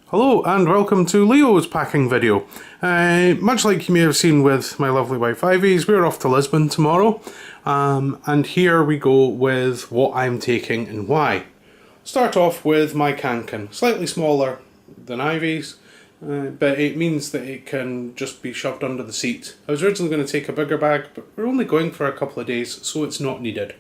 Hello and welcome to Leo's packing video. Much like you may have seen with my lovely wife Ivy's, we're off to Lisbon tomorrow, and here we go with what I'm taking and why. Start off with my cancan, slightly smaller than Ivy's, but it means that it can just be shoved under the seat. I was originally going to take a bigger bag, but we're only going for a couple of days, so it's not needed.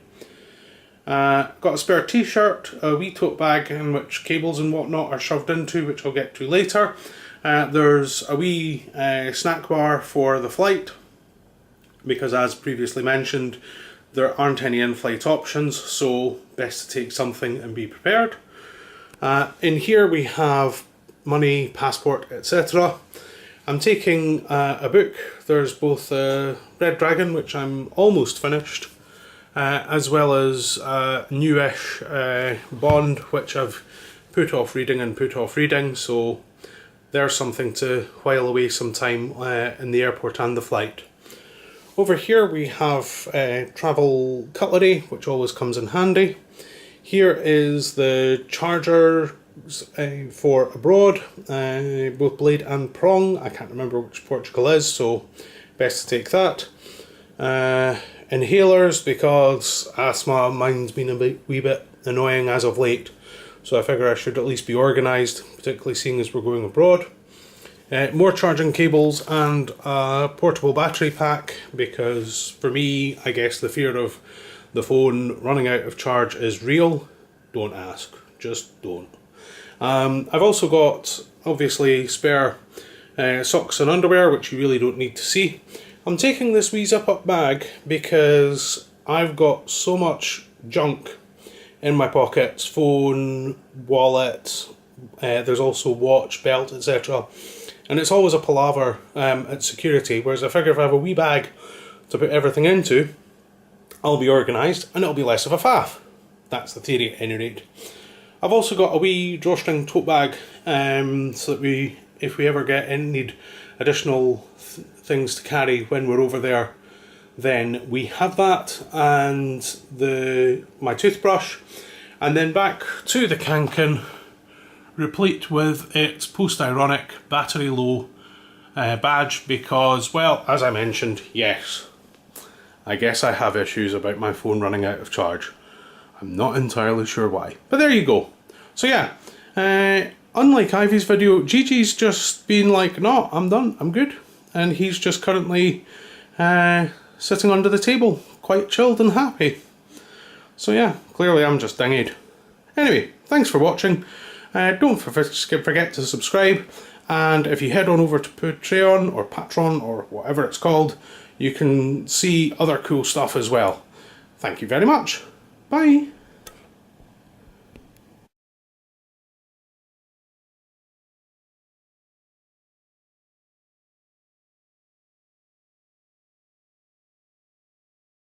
Got a spare t-shirt, a wee tote bag in which cables and whatnot are shoved into, which I'll get to later. There's a wee snack bar for the flight, because as previously mentioned, there aren't any in-flight options, so best to take something and be prepared. In here we have money, passport, etc. I'm taking a book. There's both Red Dragon, which I'm almost finished, as well as a newish Bond, which I've put off reading, so there's something to while away some time in the airport and the flight. Over here we have travel cutlery, which always comes in handy. Here is the charger for abroad, both blade and prong. I can't remember which Portugal is, so best to take that. Inhalers, because asthma, mine's been a wee bit annoying as of late, so I figure I should at least be organised, particularly seeing as we're going abroad. More charging cables and a portable battery pack, because for me, I guess the fear of the phone running out of charge is real. Don't ask, just don't. I've also got, obviously, spare socks and underwear, which you really don't need to see. I'm taking this wee zip-up bag because I've got so much junk in my pockets, phone, wallet, there's also watch, belt, etc. And it's always a palaver at security, whereas I figure if I have a wee bag to put everything into, I'll be organised and it'll be less of a faff. That's the theory at any rate. I've also got a wee drawstring tote bag, so that if we ever need additional things to carry when we're over there, then we have that, and my toothbrush, and then back to the cancan, replete with its post-ironic battery low badge, because, well, as I mentioned, yes, I guess I have issues about my phone running out of charge. I'm not entirely sure why, but there you go. So yeah, unlike Ivy's video, Gigi's just been like, no, I'm done, I'm good. And he's just currently sitting under the table, quite chilled and happy. So yeah, clearly I'm just dinged. Anyway, thanks for watching. Don't forget to subscribe. And if you head on over to Patreon or Patron or whatever it's called, you can see other cool stuff as well. Thank you very much. Bye.